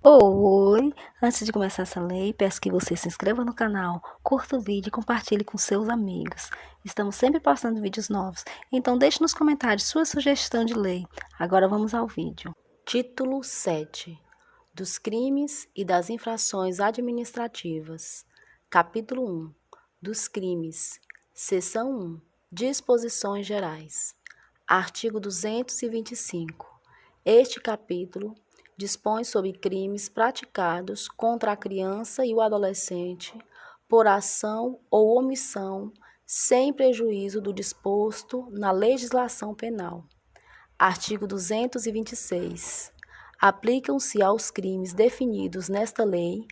Oi! Antes de começar essa lei, peço que você se inscreva no canal, curta o vídeo e compartilhe com seus amigos. Estamos sempre postando vídeos novos, então deixe nos comentários sua sugestão de lei. Agora vamos ao vídeo. Título 7 dos crimes e das infrações administrativas. Capítulo 1 dos crimes. Seção 1 Disposições gerais. Artigo 225. Este capítulo dispõe sobre crimes praticados contra a criança e o adolescente por ação ou omissão, sem prejuízo do disposto na legislação penal. Artigo 226. Aplicam-se aos crimes definidos nesta lei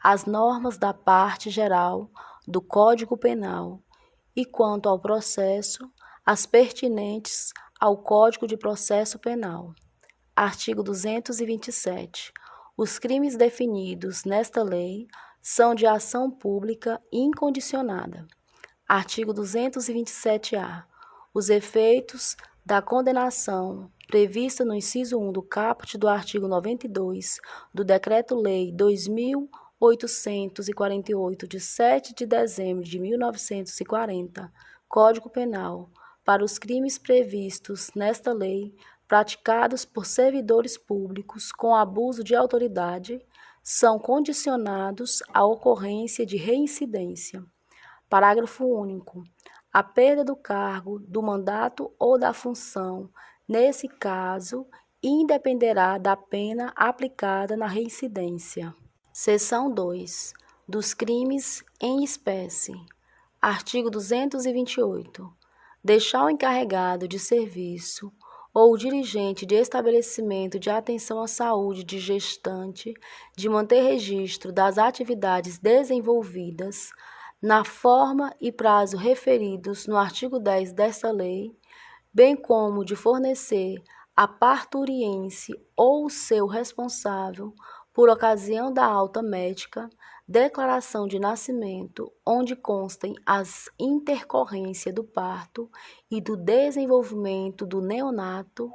as normas da parte geral do Código Penal e, quanto ao processo, as pertinentes ao Código de Processo Penal. Artigo 227. Os crimes definidos nesta lei são de ação pública incondicionada. Artigo 227-A. Os efeitos da condenação prevista no inciso 1 do caput do artigo 92 do Decreto-Lei 2.848, de 7 de dezembro de 1940, Código Penal, para os crimes previstos nesta lei praticados por servidores públicos com abuso de autoridade, são condicionados à ocorrência de reincidência. Parágrafo único. A perda do cargo, do mandato ou da função, nesse caso, independerá da pena aplicada na reincidência. Seção 2. Dos crimes em espécie. Artigo 228. Deixar o encarregado de serviço ou o dirigente de estabelecimento de atenção à saúde de gestante de manter registro das atividades desenvolvidas na forma e prazo referidos no artigo 10 desta lei, bem como de fornecer a parturiense ou seu responsável, por ocasião da alta médica, declaração de nascimento, onde constem as intercorrências do parto e do desenvolvimento do neonato,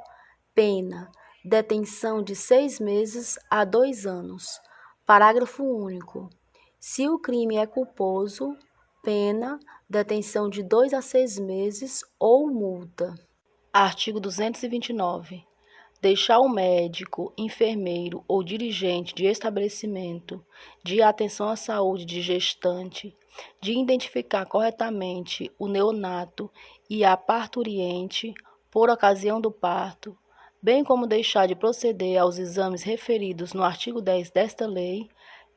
pena, detenção de 6 meses a 2 anos. Parágrafo único. Se o crime é culposo, pena, detenção de 2 a 6 meses ou multa. Artigo 229. Deixar o médico, enfermeiro ou dirigente de estabelecimento de atenção à saúde de gestante de identificar corretamente o neonato e a parturiente por ocasião do parto, bem como deixar de proceder aos exames referidos no artigo 10 desta lei,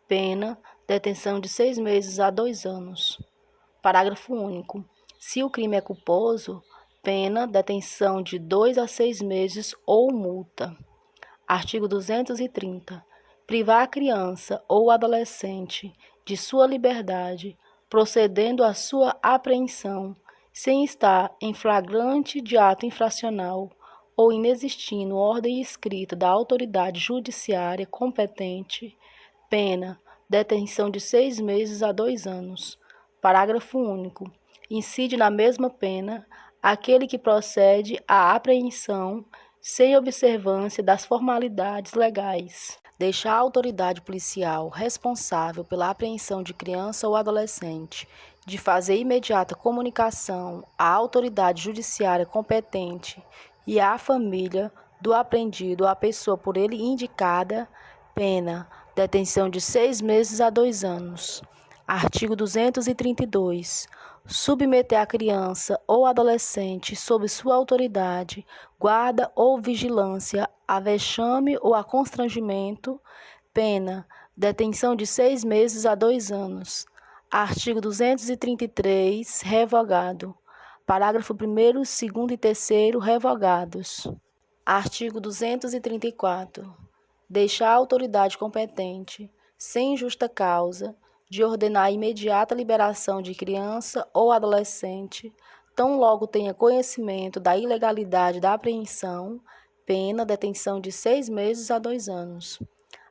pena, detenção de 6 meses a 2 anos. Parágrafo único. Se o crime é culposo, pena, detenção de 2 a 6 meses ou multa. Artigo 230. Privar a criança ou adolescente de sua liberdade, procedendo à sua apreensão, sem estar em flagrante de ato infracional ou inexistindo ordem escrita da autoridade judiciária competente, pena, detenção de 6 meses a 2 anos. Parágrafo único. Incide na mesma pena aquele que procede à apreensão sem observância das formalidades legais. Deixar a autoridade policial responsável pela apreensão de criança ou adolescente de fazer imediata comunicação à autoridade judiciária competente e à família do apreendido ou à pessoa por ele indicada, pena, detenção de 6 meses a 2 anos. Artigo 232. Submeter a criança ou adolescente sob sua autoridade, guarda ou vigilância a vexame ou a constrangimento, pena, detenção de 6 meses a 2 anos. Artigo 233, revogado. Parágrafo 1º, 2º e 3º, revogados. Artigo 234. Deixar a autoridade competente, sem justa causa, de ordenar a imediata liberação de criança ou adolescente, tão logo tenha conhecimento da ilegalidade da apreensão, pena, detenção de 6 meses a 2 anos.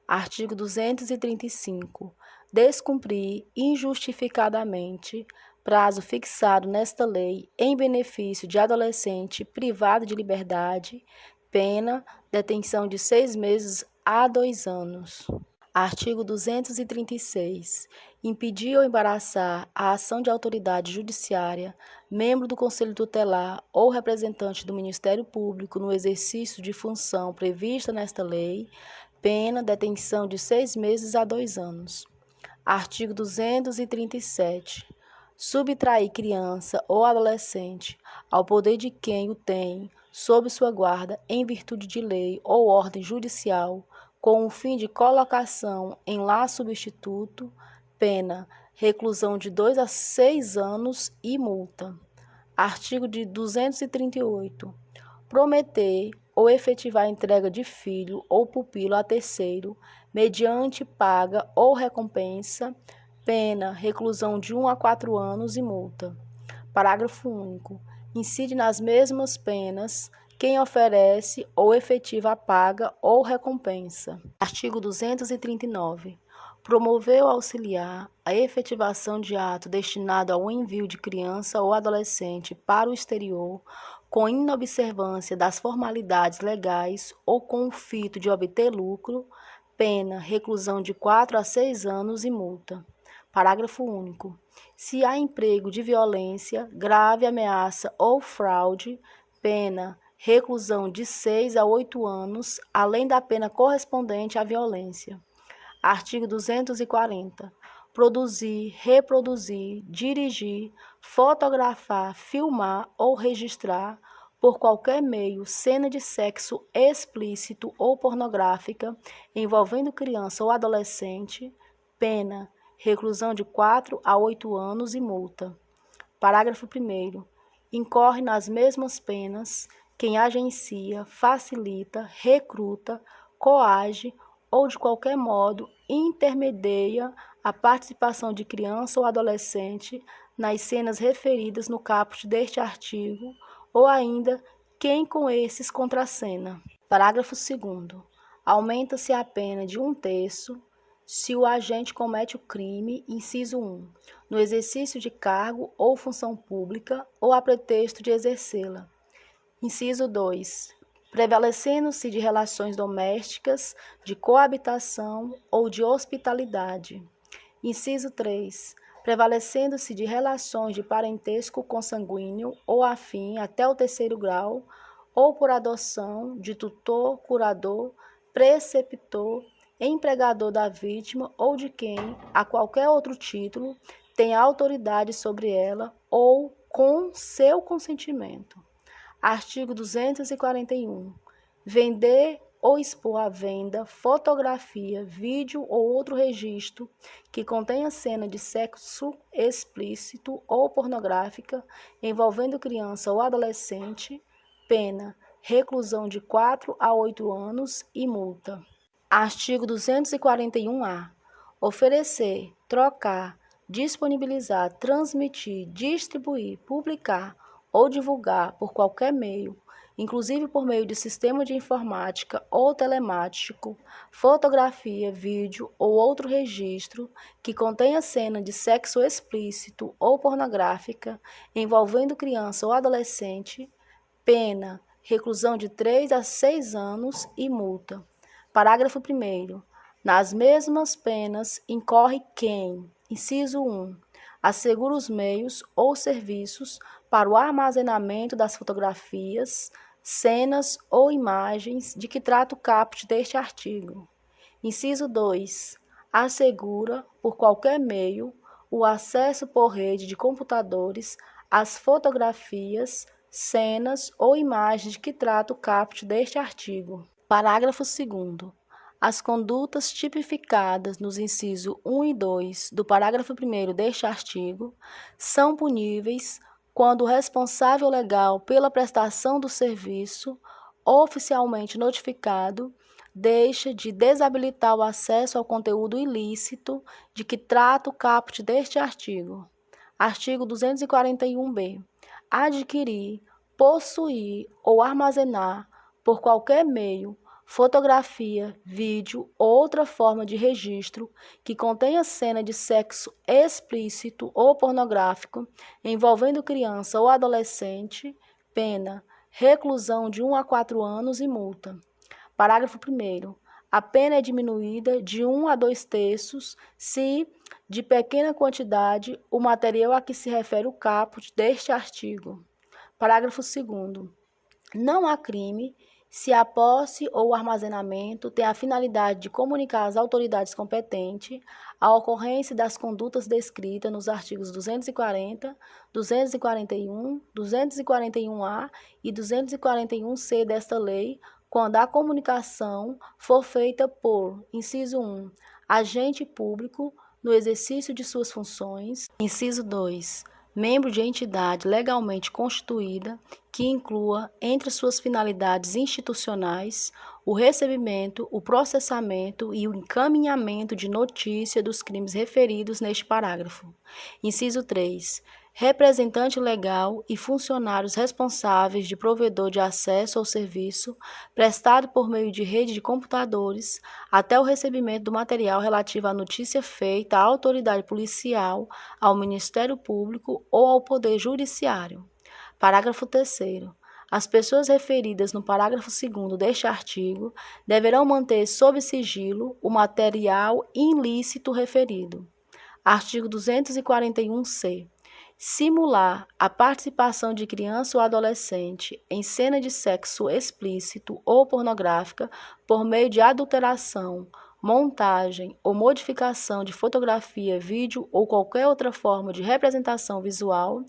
Artigo 235. Descumprir injustificadamente prazo fixado nesta lei em benefício de adolescente privado de liberdade, pena, detenção de 6 meses a 2 anos. Artigo 236. Impedir ou embaraçar a ação de autoridade judiciária, membro do Conselho Tutelar ou representante do Ministério Público no exercício de função prevista nesta lei, pena detenção de 6 meses a 2 anos. Artigo 237. Subtrair criança ou adolescente ao poder de quem o tem, sob sua guarda, em virtude de lei ou ordem judicial, com o fim de colocação em lar substituto, pena, reclusão de 2 a 6 anos e multa. Artigo 238. Prometer ou efetivar a entrega de filho ou pupilo a terceiro, mediante paga ou recompensa, pena, reclusão de 1 a 4 anos e multa. Parágrafo único. Incide nas mesmas penas quem oferece ou efetiva a paga ou recompensa. Artigo 239. Promover ou auxiliar a efetivação de ato destinado ao envio de criança ou adolescente para o exterior, com inobservância das formalidades legais ou com o fito de obter lucro, pena, reclusão de 4 a 6 anos e multa. Parágrafo único. Se há emprego de violência, grave ameaça ou fraude, pena, reclusão de 6 a 8 anos, além da pena correspondente à violência. Artigo 240. Produzir, reproduzir, dirigir, fotografar, filmar ou registrar, por qualquer meio, cena de sexo explícito ou pornográfica envolvendo criança ou adolescente, pena, reclusão de 4 a 8 anos e multa. Parágrafo 1º. Incorre nas mesmas penas quem agencia, facilita, recruta, coage ou de qualquer modo intermedia a participação de criança ou adolescente nas cenas referidas no caput deste artigo, ou ainda quem com esses contracena. Parágrafo 2º. Aumenta-se a pena de 1/3 se o agente comete o crime, inciso 1, no exercício de cargo ou função pública ou a pretexto de exercê-la. Inciso 2, prevalecendo-se de relações domésticas, de coabitação ou de hospitalidade. Inciso 3, prevalecendo-se de relações de parentesco consanguíneo ou afim até o 3º grau, ou por adoção de tutor, curador, preceptor, empregador da vítima ou de quem, a qualquer outro título, tem autoridade sobre ela ou com seu consentimento. Artigo 241. Vender ou expor à venda fotografia, vídeo ou outro registro que contenha cena de sexo explícito ou pornográfica envolvendo criança ou adolescente, pena, reclusão de 4 a 8 anos e multa. Artigo 241-A. Oferecer, trocar, disponibilizar, transmitir, distribuir, publicar ou divulgar por qualquer meio, inclusive por meio de sistema de informática ou telemático, fotografia, vídeo ou outro registro que contenha cena de sexo explícito ou pornográfica envolvendo criança ou adolescente, pena, reclusão de 3 a 6 anos e multa. Parágrafo 1º. Nas mesmas penas incorre quem, inciso 1, assegura os meios ou serviços para o armazenamento das fotografias, cenas ou imagens de que trata o caput deste artigo. Inciso 2, assegura, por qualquer meio, o acesso por rede de computadores às fotografias, cenas ou imagens de que trata o caput deste artigo. Parágrafo 2º. As condutas tipificadas nos incisos 1 e 2 do parágrafo 1º deste artigo são puníveis quando o responsável legal pela prestação do serviço, oficialmente notificado, deixa de desabilitar o acesso ao conteúdo ilícito de que trata o caput deste artigo. Artigo 241-B. Adquirir, possuir ou armazenar, por qualquer meio, fotografia, vídeo ou outra forma de registro que contenha cena de sexo explícito ou pornográfico envolvendo criança ou adolescente, pena, reclusão de 1 a 4 anos e multa. Parágrafo 1º. a pena é diminuída de 1 a 2 terços se, de pequena quantidade, o material a que se refere o caput deste artigo. Parágrafo 2º. Não há crime se a posse ou o armazenamento tem a finalidade de comunicar às autoridades competentes a ocorrência das condutas descritas nos artigos 240, 241, 241-A e 241-C desta lei, quando a comunicação for feita por, inciso 1, agente público no exercício de suas funções, inciso 2, membro de entidade legalmente constituída que inclua entre suas finalidades institucionais o recebimento, o processamento e o encaminhamento de notícia dos crimes referidos neste parágrafo. Inciso 3. Representante legal e funcionários responsáveis de provedor de acesso ao serviço prestado por meio de rede de computadores até o recebimento do material relativo à notícia feita à autoridade policial, ao Ministério Público ou ao Poder Judiciário. Parágrafo 3º. As pessoas referidas no parágrafo 2º deste artigo deverão manter sob sigilo o material ilícito referido. Artigo 241-C. Simular a participação de criança ou adolescente em cena de sexo explícito ou pornográfica por meio de adulteração, montagem ou modificação de fotografia, vídeo ou qualquer outra forma de representação visual,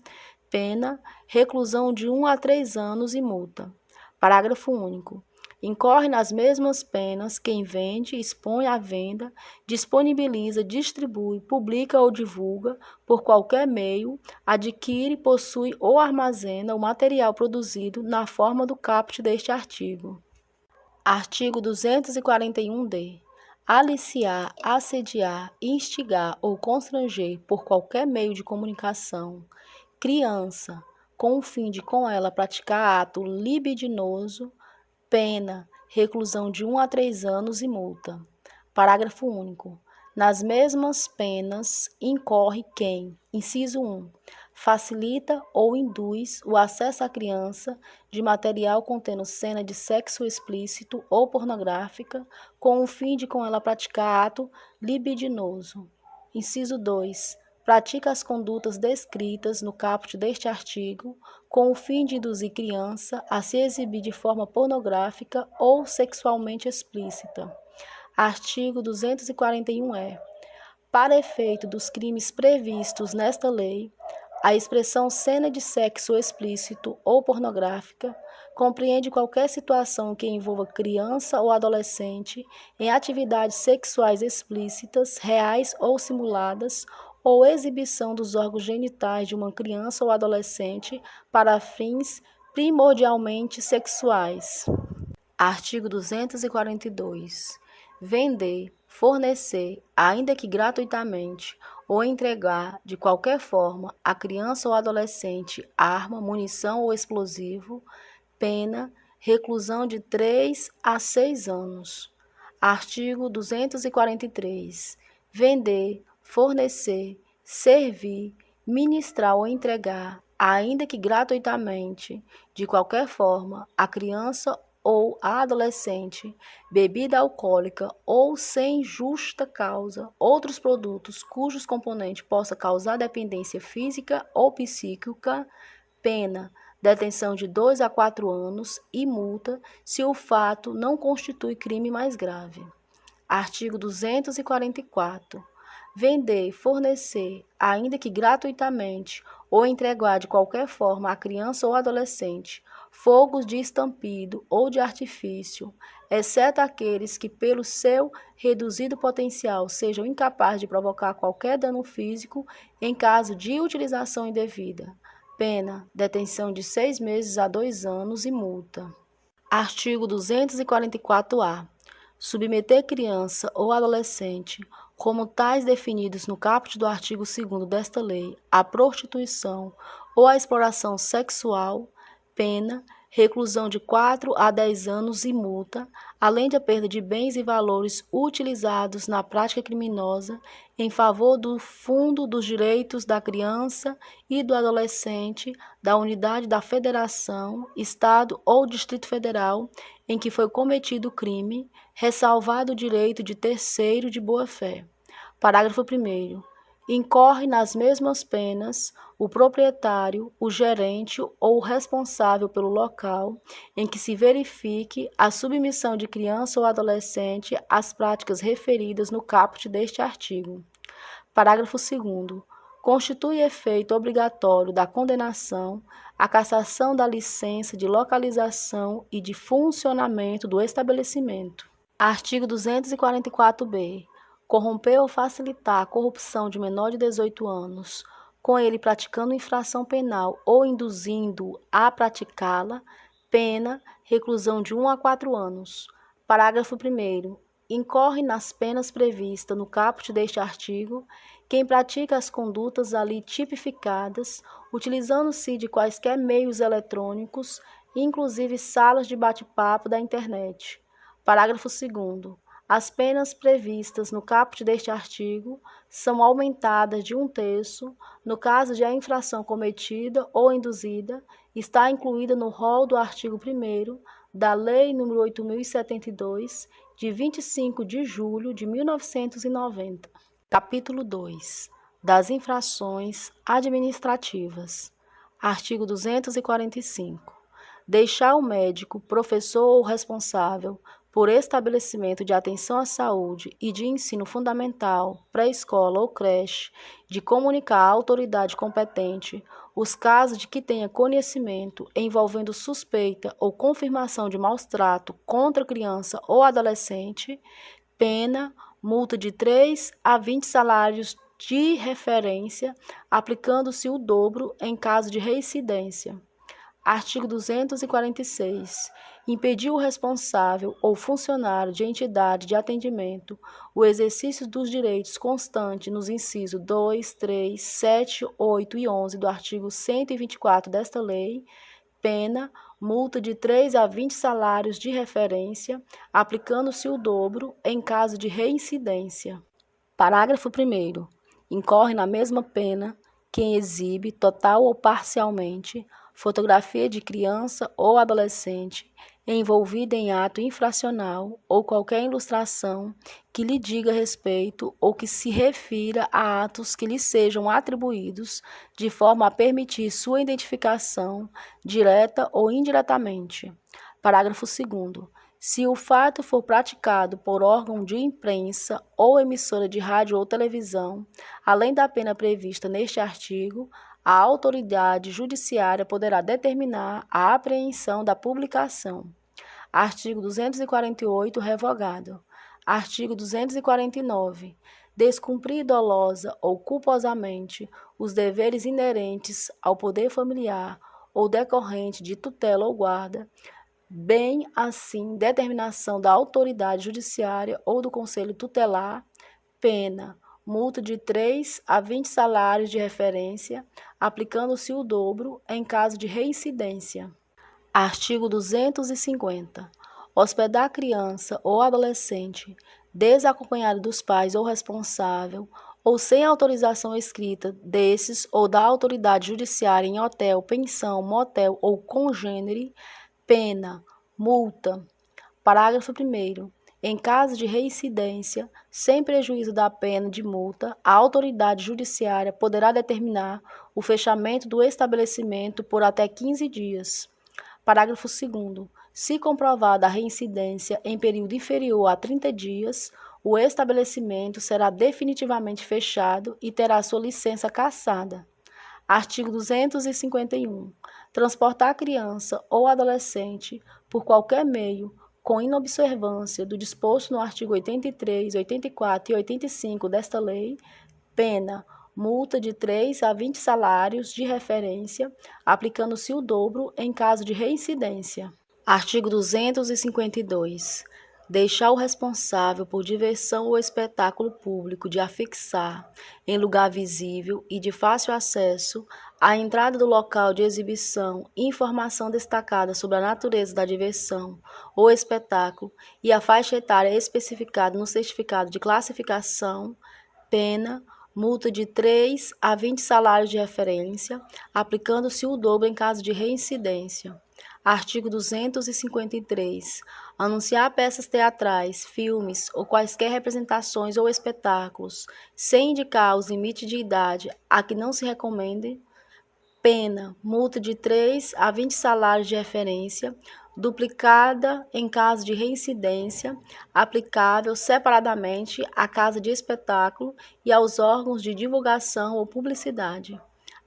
pena, reclusão de 1 a 3 anos e multa. Parágrafo único. Incorre nas mesmas penas quem vende, expõe à venda, disponibiliza, distribui, publica ou divulga, por qualquer meio, adquire, possui ou armazena o material produzido na forma do caput deste artigo. Artigo 241-D. Aliciar, assediar, instigar ou constranger por qualquer meio de comunicação criança, com o fim de com ela praticar ato libidinoso, pena, reclusão de 1 a 3 anos e multa. Parágrafo único. Nas mesmas penas incorre quem, inciso 1, facilita ou induz o acesso à criança de material contendo cena de sexo explícito ou pornográfica, com o fim de com ela praticar ato libidinoso. Inciso 2, pratica as condutas descritas no caput deste artigo, com o fim de induzir criança a se exibir de forma pornográfica ou sexualmente explícita. Artigo 241-E. Para efeito dos crimes previstos nesta lei, a expressão cena de sexo explícito ou pornográfica compreende qualquer situação que envolva criança ou adolescente em atividades sexuais explícitas, reais ou simuladas, ou exibição dos órgãos genitais de uma criança ou adolescente para fins primordialmente sexuais. Artigo 242. Vender, fornecer, ainda que gratuitamente, ou entregar, de qualquer forma, a criança ou adolescente arma, munição ou explosivo, pena, reclusão de 3 a 6 anos. Artigo 243. Vender, fornecer, servir, ministrar ou entregar, ainda que gratuitamente, de qualquer forma, a criança ou a adolescente, bebida alcoólica ou sem justa causa, outros produtos cujos componentes possa causar dependência física ou psíquica, pena, detenção de 2 a 4 anos e multa se o fato não constitui crime mais grave. Artigo 244. Vender, fornecer, ainda que gratuitamente, ou entregar de qualquer forma à criança ou adolescente, fogos de estampido ou de artifício, exceto aqueles que, pelo seu reduzido potencial, sejam incapazes de provocar qualquer dano físico em caso de utilização indevida. Pena, detenção de 6 meses a 2 anos e multa. Artigo 244-A. Submeter criança ou adolescente, como tais definidos no caput do artigo 2º desta lei, à prostituição ou à exploração sexual, pena, reclusão de 4 a 10 anos e multa, além da perda de bens e valores utilizados na prática criminosa em favor do Fundo dos Direitos da Criança e do Adolescente da unidade da Federação, Estado ou Distrito Federal em que foi cometido o crime, ressalvado o direito de terceiro de boa-fé. Parágrafo 1º. Incorre nas mesmas penas o proprietário, o gerente ou o responsável pelo local em que se verifique a submissão de criança ou adolescente às práticas referidas no caput deste artigo. Parágrafo 2º. Constitui efeito obrigatório da condenação a cassação da licença de localização e de funcionamento do estabelecimento. Artigo 244-B. Corromper ou facilitar a corrupção de menor de 18 anos, com ele praticando infração penal ou induzindo a praticá-la, pena, reclusão de 1 a 4 anos. Parágrafo 1º. Incorre nas penas previstas no caput deste artigo quem pratica as condutas ali tipificadas, utilizando-se de quaisquer meios eletrônicos, inclusive salas de bate-papo da internet. Parágrafo 2º. As penas previstas no caput deste artigo são aumentadas de 1/3 no caso de a infração cometida ou induzida está incluída no rol do artigo 1º da Lei nº 8.072, de 25 de julho de 1990. Capítulo 2. Das infrações administrativas. Artigo 245. Deixar o médico, professor ou responsável por estabelecimento de atenção à saúde e de ensino fundamental, pré-escola ou creche, de comunicar à autoridade competente os casos de que tenha conhecimento envolvendo suspeita ou confirmação de maus-trato contra criança ou adolescente, pena, multa de 3 a 20 salários de referência, aplicando-se o dobro em caso de reincidência. Artigo 246. Impedir o responsável ou funcionário de entidade de atendimento o exercício dos direitos constantes nos incisos 2, 3, 7, 8 e 11 do artigo 124 desta lei, pena, multa de 3 a 20 salários de referência, aplicando-se o dobro em caso de reincidência. Parágrafo 1º. Incorre na mesma pena quem exibe, total ou parcialmente, fotografia de criança ou adolescente envolvida em ato infracional ou qualquer ilustração que lhe diga respeito ou que se refira a atos que lhe sejam atribuídos de forma a permitir sua identificação, direta ou indiretamente. Parágrafo 2º. Se o fato for praticado por órgão de imprensa ou emissora de rádio ou televisão, além da pena prevista neste artigo, a autoridade judiciária poderá determinar a apreensão da publicação. Artigo 248, revogado. Artigo 249. Descumprir dolosa ou culposamente os deveres inerentes ao poder familiar ou decorrente de tutela ou guarda, bem assim determinação da autoridade judiciária ou do conselho tutelar, pena, multa de 3 a 20 salários de referência, aplicando-se o dobro em caso de reincidência. Artigo 250. Hospedar criança ou adolescente desacompanhado dos pais ou responsável, ou sem autorização escrita desses ou da autoridade judiciária em hotel, pensão, motel ou congênere, pena, multa. Parágrafo 1º. Em caso de reincidência, sem prejuízo da pena de multa, a autoridade judiciária poderá determinar o fechamento do estabelecimento por até 15 dias. Parágrafo 2º. Se comprovada a reincidência em período inferior a 30 dias, o estabelecimento será definitivamente fechado e terá sua licença cassada. Artigo 251. Transportar criança ou adolescente por qualquer meio com inobservância do disposto no artigo 83, 84 e 85 desta lei, pena, multa de 3 a 20 salários de referência, aplicando-se o dobro em caso de reincidência. Artigo 252. deixar o responsável por diversão ou espetáculo público de afixar, em lugar visível e de fácil acesso, à entrada do local de exibição, informação destacada sobre a natureza da diversão ou espetáculo e a faixa etária especificada no certificado de classificação, pena, multa de 3 a 20 salários de referência, aplicando-se o dobro em caso de reincidência. Artigo 253. Anunciar peças teatrais, filmes ou quaisquer representações ou espetáculos, sem indicar os limites de idade a que não se recomende, pena, multa de 3 a 20 salários de referência, duplicada em caso de reincidência, aplicável separadamente à casa de espetáculo e aos órgãos de divulgação ou publicidade.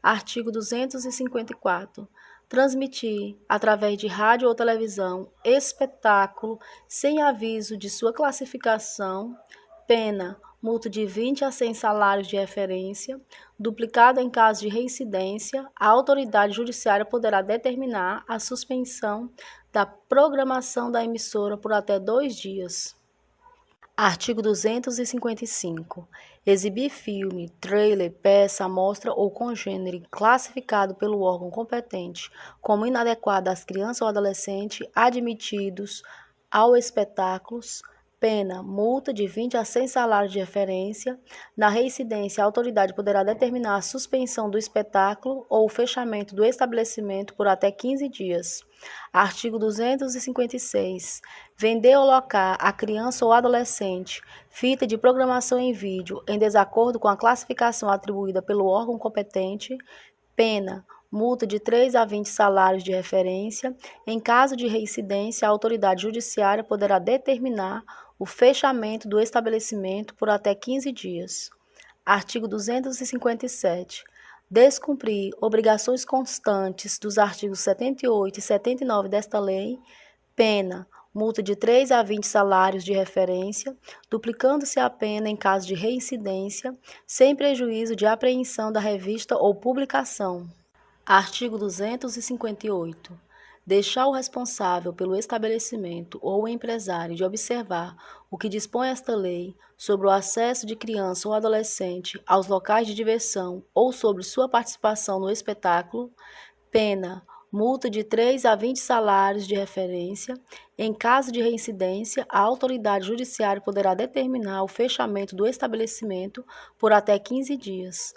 Artigo 254. Transmitir, através de rádio ou televisão, espetáculo sem aviso de sua classificação, pena, multa de 20 a 100 salários de referência, duplicado em caso de reincidência, a autoridade judiciária poderá determinar a suspensão da programação da emissora por até 2 dias. Artigo 255. Exibir filme, trailer, peça, amostra ou congênere classificado pelo órgão competente como inadequado às crianças ou adolescentes admitidos ao espetáculos, pena, multa de 20 a 100 salários de referência. Na reincidência, a autoridade poderá determinar a suspensão do espetáculo ou o fechamento do estabelecimento por até 15 dias. Artigo 256. Vender ou locar a criança ou adolescente fita de programação em vídeo em desacordo com a classificação atribuída pelo órgão competente, pena, multa de 3 a 20 salários de referência. Em caso de reincidência, a autoridade judiciária poderá determinar o fechamento do estabelecimento por até 15 dias. Artigo 257. Descumprir obrigações constantes dos artigos 78 e 79 desta lei, pena, multa de 3 a 20 salários de referência, duplicando-se a pena em caso de reincidência, sem prejuízo de apreensão da revista ou publicação. Artigo 258. Deixar o responsável pelo estabelecimento ou o empresário de observar o que dispõe esta lei sobre o acesso de criança ou adolescente aos locais de diversão ou sobre sua participação no espetáculo, pena, multa de 3 a 20 salários de referência. Em caso de reincidência, a autoridade judiciária poderá determinar o fechamento do estabelecimento por até 15 dias.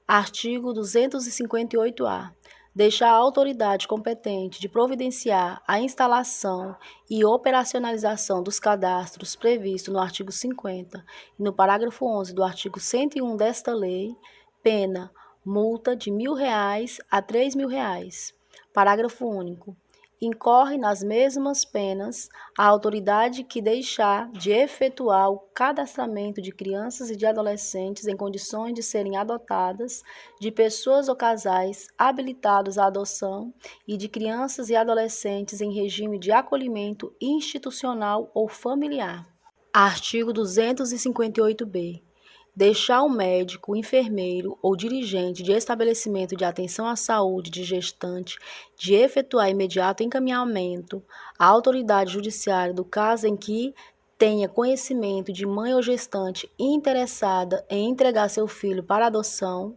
Artigo 258-A. Deixar a autoridade competente de providenciar a instalação e operacionalização dos cadastros previstos no artigo 50 e no parágrafo 11 do artigo 101 desta lei, pena, multa de R$ 1.000 a R$ 3.000. Parágrafo único. Incorre nas mesmas penas a autoridade que deixar de efetuar o cadastramento de crianças e de adolescentes em condições de serem adotadas, de pessoas ou casais habilitados à adoção e de crianças e adolescentes em regime de acolhimento institucional ou familiar. Artigo 258-B. Deixar o médico, enfermeiro ou dirigente de estabelecimento de atenção à saúde de gestante de efetuar imediato encaminhamento à autoridade judiciária do caso em que tenha conhecimento de mãe ou gestante interessada em entregar seu filho para adoção,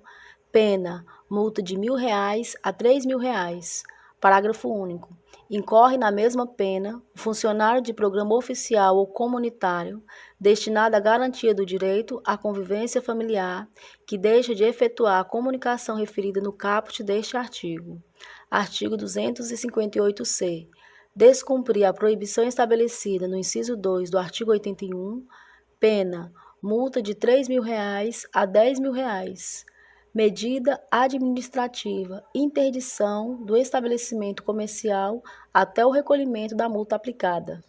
pena, multa de R$ 1.000 a R$ 3.000. Parágrafo único. Incorre na mesma pena o funcionário de programa oficial ou comunitário destinado à garantia do direito à convivência familiar que deixa de efetuar a comunicação referida no caput deste artigo. Artigo 258-C. Descumprir a proibição estabelecida no inciso 2 do artigo 81, pena, multa de R$ 3.000 a R$ 10.000. Medida administrativa, interdição do estabelecimento comercial até o recolhimento da multa aplicada.